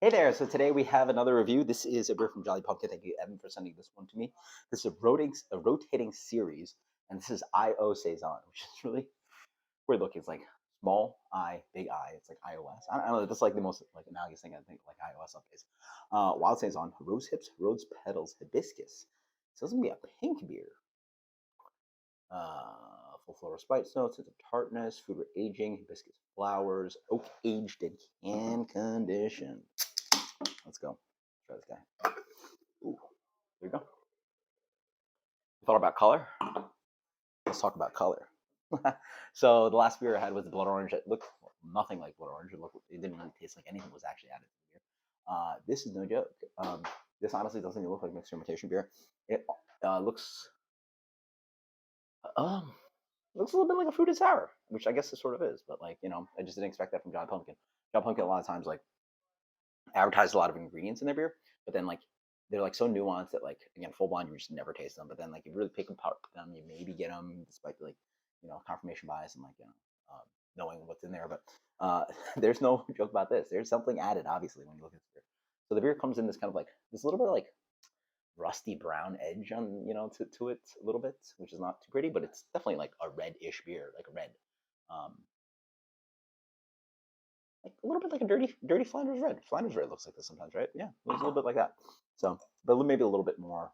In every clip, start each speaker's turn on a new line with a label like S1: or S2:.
S1: Hey there. So today we have another review. This is a beer from Jolly Pumpkin. Thank you, Evan, for sending this one to me. This is a rotating series, and this is IO Saison, which is really weird looking. It's like small I, big I. It's like iOS. I don't know. That's like the most like analogous thing I think like iOS updates. Wild Saison, rose hips, rose petals, hibiscus. So this is gonna be a pink beer. Full floral spice notes, sense of tartness, food for aging, hibiscus flowers, oak aged and can condition. Let's go. Try this guy. Ooh, there you go. You thought about color? Let's talk about color. So the last beer I had was the blood orange. It looked nothing like blood orange. It didn't really taste like anything was actually added to the beer. This is no joke. This honestly doesn't even look like mixed fermentation beer. It looks um looks a little bit like a fruited sour, which I guess it sort of is. But like I just didn't expect that from John Pumpkin. John Pumpkin a lot of times like advertise a lot of ingredients in their beer, but then like they're like so nuanced that like again full blind you just never taste them. But then like you really pick apart them, you maybe get them despite like confirmation bias and like knowing what's in there. But there's no joke about this. There's something added obviously when you look at this beer. So the beer comes in this kind of like this little bit of, like rusty brown edge on to it a little bit, which is not too pretty, but it's definitely like a red-ish beer, like a red. Um, like a little bit like a dirty Flanders red. Flanders red looks like this sometimes, right? Yeah, it looks a little bit like that. So, but maybe a little bit more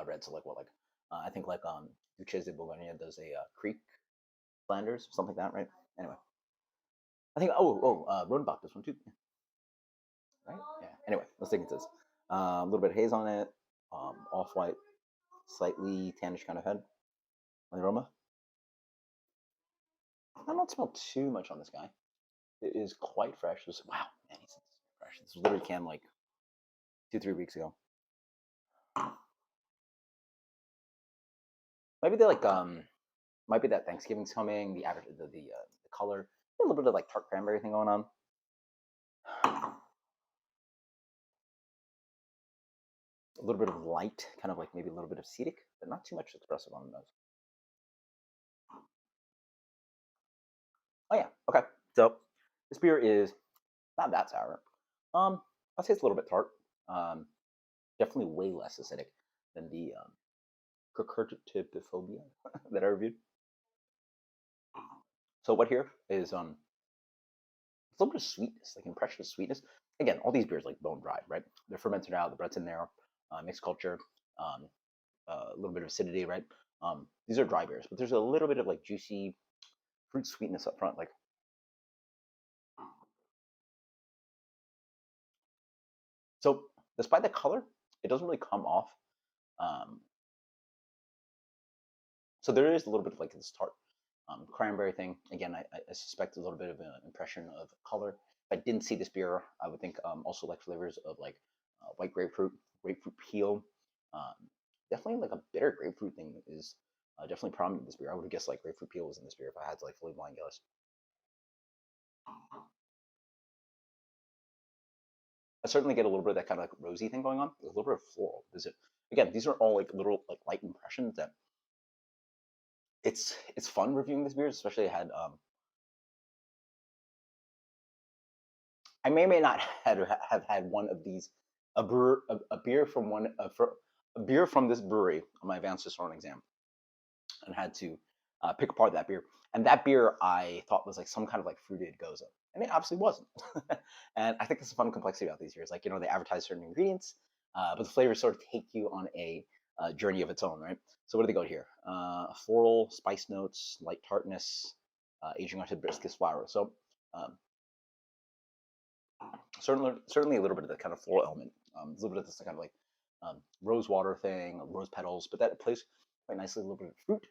S1: red. So like what, like I think like Duchesse de Bourgogne does a Creek Flanders, something like that, right? Anyway, I think Rodenbach does one too, right? Yeah. Anyway, let's dig into this. A little bit of haze on it, off white, slightly tannish kind of head on the aroma. I don't smell too much on this guy. It is quite fresh. Wow, man, he's fresh. This was literally canned like 2-3 weeks ago. Maybe they like might be that Thanksgiving's coming. The average the color, a little bit of like tart cranberry thing going on. A little bit of light, kind of like maybe a little bit of acetic, but not too much espresso on the nose. Oh yeah, okay. So this beer is not that sour. I'd say it's a little bit tart. Um, Definitely way less acidic than the Cucurbitophobia that I reviewed. So what here is a little bit of sweetness, like impression of sweetness. Again, all these beers like bone dried, right? They're fermented out, the bread's in there, mixed culture, um, a little bit of acidity, right? These are dry beers, but there's a little bit of like juicy fruit sweetness up front. Like so, despite the color, it doesn't really come off. Um, so there is a little bit of like this tart cranberry thing. Again, I suspect a little bit of an impression of color. If I didn't see this beer, I would think also like flavors of like white grapefruit, grapefruit peel. Um, Definitely like a bitter grapefruit thing is definitely prominent in this beer. I would have guessed like grapefruit peel was in this beer if I had to like fully blind guess. I certainly get a little bit of that kind of like rosy thing going on. A little bit of floral. Is it again? These are all like little like light impressions that it's fun reviewing this beer, especially I had I may or may not have had one of these a beer from a beer from this brewery on my advanced historian exam, and had to pick apart that beer. And that beer I thought was like some kind of like fruited goza, and it obviously wasn't. And I think that's a fun complexity about these beers. Like they advertise certain ingredients, but the flavors sort of take you on a journey of its own, right? So what do they got here? Floral, spice notes, light tartness, aging on hibiscus flower. So um, certainly a little bit of the kind of floral element, a little bit of this kind of like rose water thing, rose petals, but that plays quite nicely. A little bit of fruit,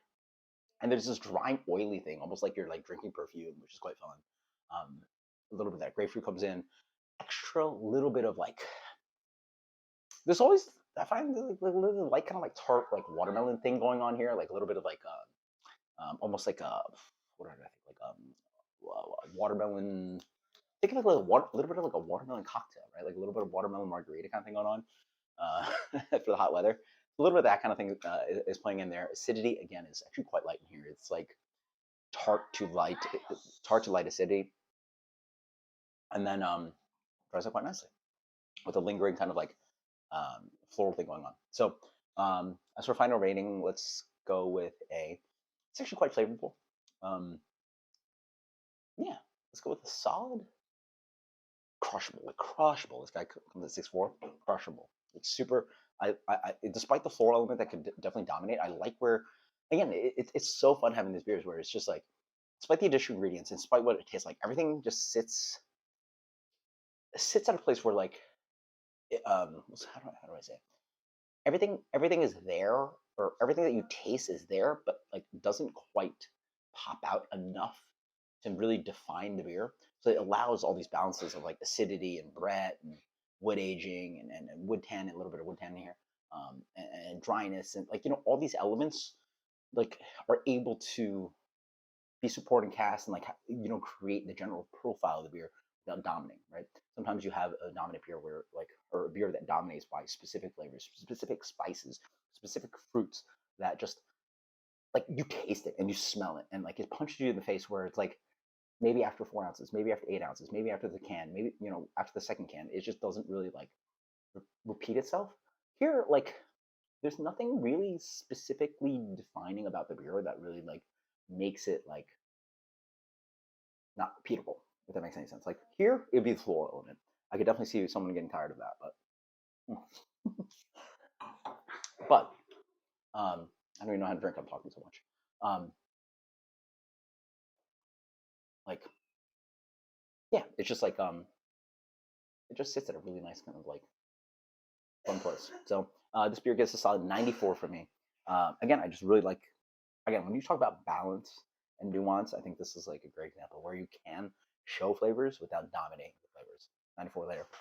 S1: and there's this dry, oily thing, almost like you're like drinking perfume, which is quite fun. A little bit of that grapefruit comes in, extra little bit of like there's always I find like a little like kind of like tart like watermelon thing going on here, like a little bit of like almost like a what did I think like watermelon think of like a little bit of like a watermelon cocktail, right? Like a little bit of watermelon margarita kind of thing going on for the hot weather. A little bit of that kind of thing is playing in there. Acidity again is actually quite light in here. It's like tart to light, tart to light acidity, and then dries out quite nicely with a lingering kind of like floral thing going on. So as for final rating, let's go with a. It's actually quite flavorful. Um, yeah, let's go with a solid crushable. Like crushable. This guy comes at 6'4". Crushable. It's super. Despite the floral element that could definitely dominate, I like where. Again, it's so fun having these beers where it's just like, despite the additional ingredients, despite what it tastes like, everything just sits at a place where like, how do I say it? Everything is there, or everything that you taste is there, but like doesn't quite pop out enough to really define the beer. So it allows all these balances of like acidity and Brett and wood aging and wood tan, and a little bit of wood tan here, and dryness, and like all these elements like are able to be supporting cast and like create the general profile of the beer without dominating, right? Sometimes you have a dominant beer where like, or a beer that dominates by specific flavors, specific spices, specific fruits that just like you taste it and you smell it and like it punches you in the face, where it's like maybe after 4 ounces, maybe after 8 ounces, maybe after the can, maybe after the second can, it just doesn't really like repeat itself. Here, like there's nothing really specifically defining about the beer that really like makes it like not repeatable, if that makes any sense. Like here, it'd be the floral element. I could definitely see someone getting tired of that, but I don't even know how to drink. I'm talking so much. Like yeah, it's just like it just sits at a really nice kind of like fun place. So this beer gets a solid 94 for me. Again, I just really like, again, when you talk about balance and nuance, I think this is like a great example where you can show flavors without dominating the flavors. 94 later.